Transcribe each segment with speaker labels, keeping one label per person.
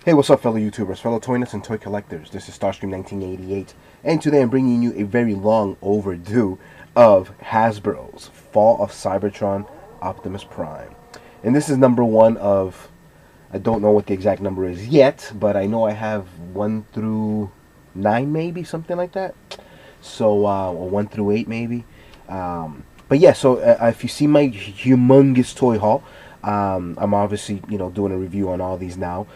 Speaker 1: Hey, what's up, fellow YouTubers, fellow toy nuts and toy collectors? This is Starscream 1988, and today I'm bringing you a very long overdue of Hasbro's Fall of Cybertron Optimus Prime. And this is number one of, I don't know what the exact number is yet, but I know I have 1 through 9 maybe, something like that. So, or 1 through 8 maybe. But yeah, so if you see my humongous toy haul, I'm obviously, doing a review on all these now.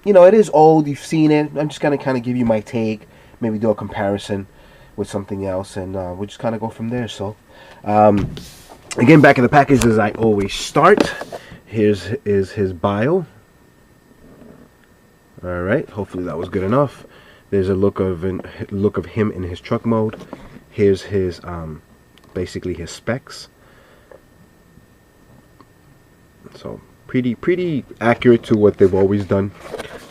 Speaker 1: It is old. You've seen it. I'm just going to kind of give you my take, maybe do a comparison with something else, and we'll just kind of go from there. So, again, back in the package as I always start. Here's his bio. All right. Hopefully that was good enough. There's a look of him in his truck mode. Here's his basically his specs. So pretty accurate to what they've always done.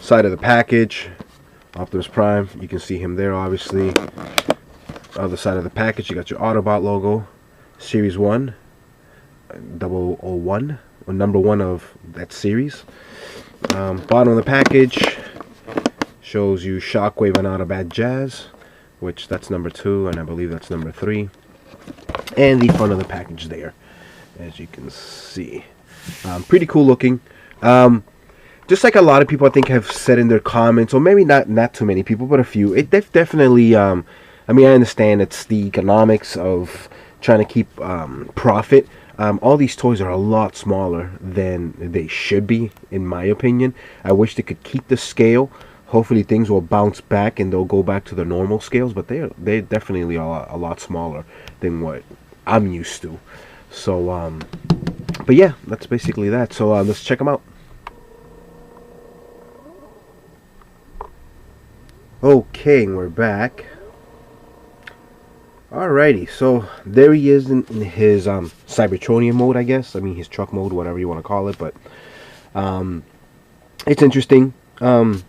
Speaker 1: Side of the package, Optimus Prime. You can see him there, obviously. Other side of the package, you got your Autobot logo, Series 1, 001, or number 1 of that series. Bottom of the package shows you Shockwave and Autobot Jazz, which that's number 2, and I believe that's number 3. And the front of the package there, as you can see. Pretty cool looking. Just like a lot of people I think have said in their comments, or maybe not too many people, but a few. It definitely, I mean, I understand it's the economics of trying to keep profit. All these toys are a lot smaller than they should be, in my opinion. I wish they could keep the scale. Hopefully things will bounce back and they'll go back to the normal scales, but they definitely are a lot smaller than what I'm used to. So, but yeah, that's basically that. So let's check them out. Okay, we're back. Alrighty, so there he is in his Cybertronian mode, I guess. I mean, his truck mode, whatever you want to call it. But it's interesting. I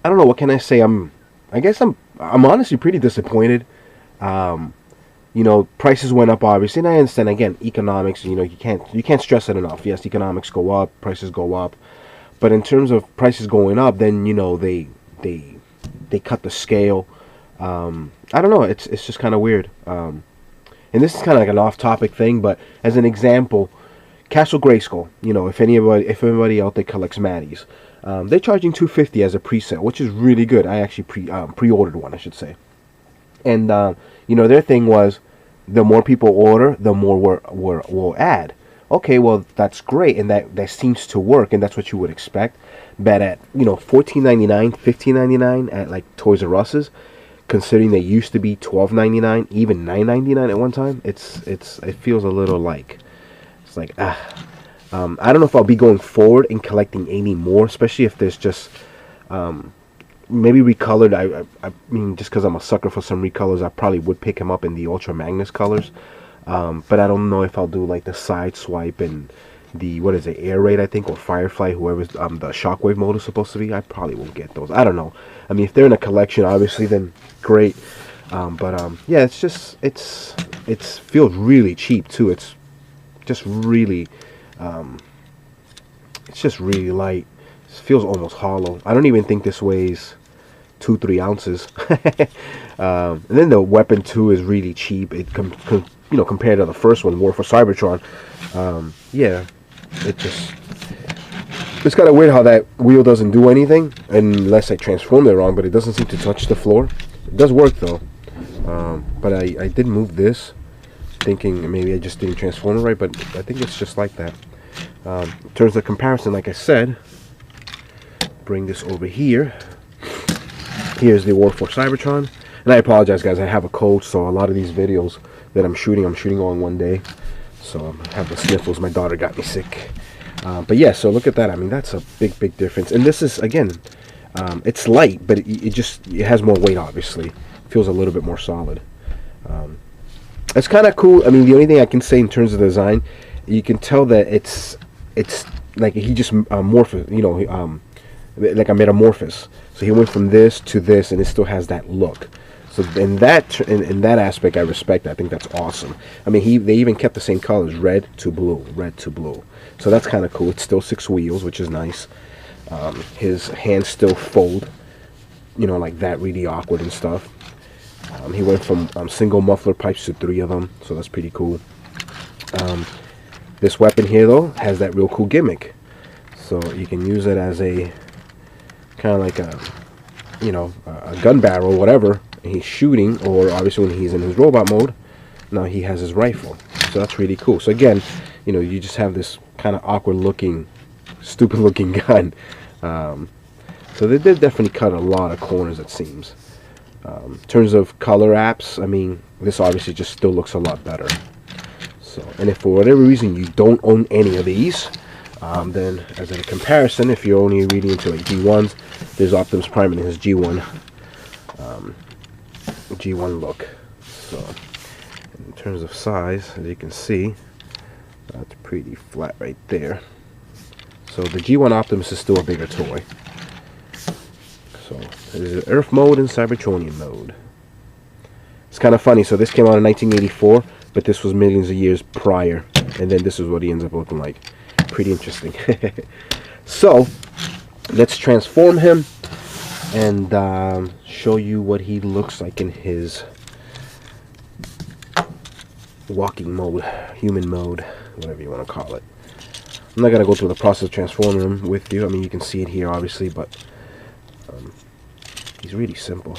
Speaker 1: don't know, what can I say? I guess I'm honestly pretty disappointed. Prices went up, obviously, and I understand, again, economics, you can't stress it enough. Yes, economics go up, prices go up, but in terms of prices going up, then they cut the scale. I don't know, it's just kind of weird. And this is kind of like an off-topic thing, but as an example, Castle Grayskull, if anybody out there collects Maddies, they're charging $250 as a pre-sale, which is really good. I actually pre-ordered one, I should say. And their thing was, the more people order, the more we'll add. Okay, well, that's great, and that seems to work, and that's what you would expect. But at $14.99, $15.99 at like Toys R Us's, considering they used to be $12.99, even $9.99 at one time, it feels a little like it's like I don't know if I'll be going forward and collecting any more, especially if there's just maybe recolored. I mean, just because I'm a sucker for some recolors, I probably would pick him up in the Ultra Magnus colors. But I don't know if I'll do like the side swipe and the, what is it, Air Raid, I think, or Firefly, whoever's the Shockwave mode is supposed to be. I probably won't get those. I don't know. I mean, if they're in a collection, obviously, then great. Yeah, it feels really cheap too. It's just really light. It feels almost hollow. I don't even think this weighs 2-3 ounces. And then the weapon too is really cheap. It compared to the first one, War for Cybertron. Yeah, it's kind of weird how that wheel doesn't do anything unless I transform it wrong, but it doesn't seem to touch the floor. It does work though. But I did move this, thinking maybe I just didn't transform it right, but I think it's just like that. In terms of comparison, like I said, bring this over here. Here's the War for Cybertron. And I apologize, guys, I have a cold, so a lot of these videos that I'm shooting on one day. So I have the sniffles. My daughter got me sick. But yeah, so look at that. I mean, that's a big difference. And this is, again, it's light, but it has more weight, obviously. It feels a little bit more solid. It's kind of cool. I mean, the only thing I can say in terms of design, you can tell that it's like he just like a metamorphosis. So he went from this to this, and it still has that look. So in that aspect, I respect that. I think that's awesome. I mean, they even kept the same colors, red to blue. So that's kind of cool. It's still 6 wheels, which is nice. His hands still fold, you know, like that, really awkward and stuff. He went from single muffler pipes to 3 of them, so that's pretty cool. This weapon here, though, has that real cool gimmick. So you can use it as a kind of like a, you know, a gun barrel, whatever. And he's shooting, or obviously when he's in his robot mode, now he has his rifle. So that's really cool. So again, you know, you just have this kind of awkward looking, stupid looking gun. So they did definitely cut a lot of corners, it seems. In terms of color apps, I mean, this obviously just still looks a lot better. So, and if for whatever reason you don't own any of these, then as a comparison, if you're only reading into like G1s, there's Optimus Prime in his G1 look. So in terms of size, as you can see, that's pretty flat right there. So the G1 Optimus is still a bigger toy. So there's Earth mode and Cybertronian mode. It's kind of funny. So this came out in 1984, but this was millions of years prior, and then this is what he ends up looking like. Pretty interesting. So let's transform him and show you what he looks like in his walking mode, human mode, whatever you want to call it. I'm not going to go through the process of transforming him with you. I mean, you can see it here, obviously, but he's really simple.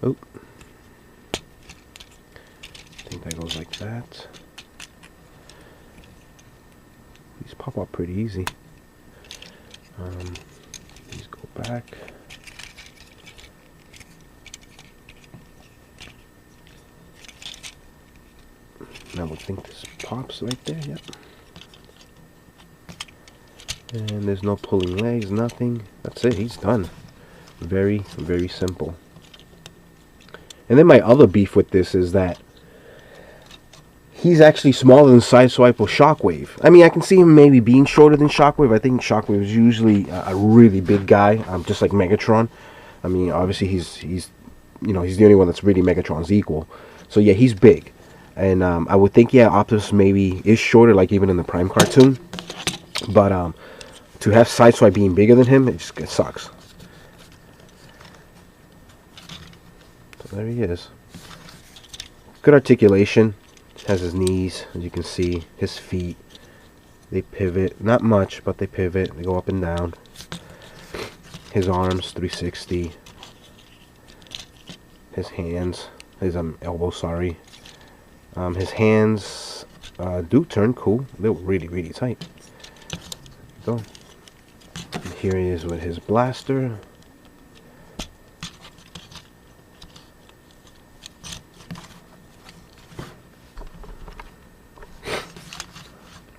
Speaker 1: Oh, I think that goes like that. These pop up pretty easy. These go back. I would think this pops right there. Yep. And there's no pulling legs, nothing. That's it. He's done. Very, very simple. And then my other beef with this is that he's actually smaller than Sideswipe or Shockwave. I mean, I can see him maybe being shorter than Shockwave. I think Shockwave is usually a really big guy, just like Megatron. I mean, obviously he's you know, he's the only one that's really Megatron's equal. So yeah, he's big. And I would think, yeah, Optimus maybe is shorter, like even in the Prime cartoon. But to have Sideswipe being bigger than him, it sucks. So there he is. Good articulation. Has his knees, as you can see. His feet, they pivot. Not much, but they pivot. They go up and down. His arms, 360. His hands, his elbow, sorry. His hands do turn cool. They're really, really tight. There you go. And here he is with his blaster.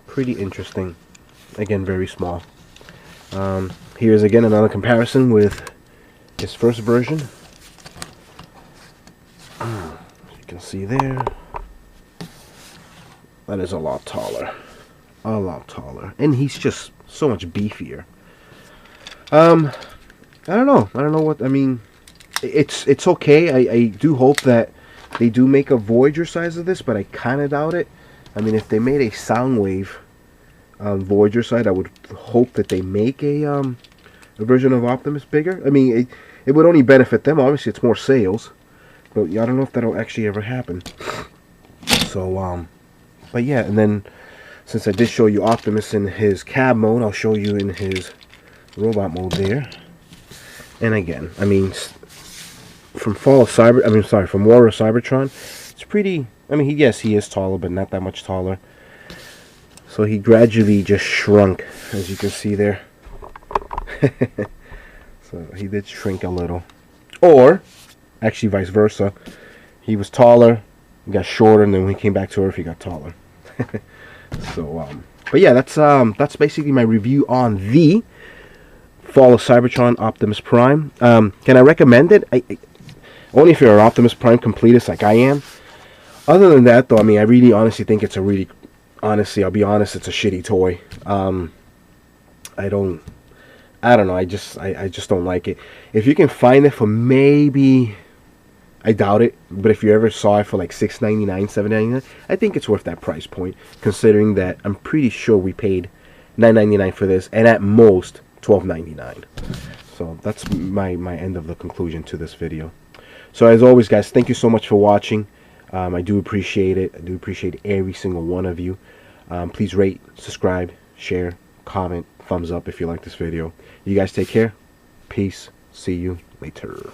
Speaker 1: Pretty interesting. Again, very small. Here's again another comparison with his first version. As you can see there, that is a lot taller. A lot taller. And he's just so much beefier. I don't know. I don't know what, I mean, it's okay. I do hope that they do make a Voyager size of this, but I kind of doubt it. I mean, if they made a Soundwave Voyager side, I would hope that they make a version of Optimus bigger. I mean, it would only benefit them. Obviously, it's more sales, but I don't know if that'll actually ever happen. So, but yeah, and then since I did show you Optimus in his cab mode, I'll show you in his robot mode there. And again, I mean, from from War of Cybertron, it's pretty. I mean, yes, he is taller, but not that much taller. So he gradually just shrunk, as you can see there. So he did shrink a little. Or, actually vice versa. He was taller, he got shorter, and then when he came back to Earth, he got taller. So, but yeah, that's basically my review on the Fall of Cybertron Optimus Prime. Can I recommend it? Only if you're an Optimus Prime completist like I am. Other than that, though, I mean, I really honestly think it's a really, honestly, I'll be honest, it's a shitty toy. I don't know. I just don't like it. If you can find it for maybe, I doubt it, but if you ever saw it for like $6.99, $7.99, I think it's worth that price point, considering that I'm pretty sure we paid $9.99 for this, and at most $12.99. So that's my end of the conclusion to this video. So as always, guys, thank you so much for watching. I do appreciate it. I do appreciate every single one of you. Please rate, subscribe, share, comment, thumbs up if you like this video. You guys take care. Peace. See you later.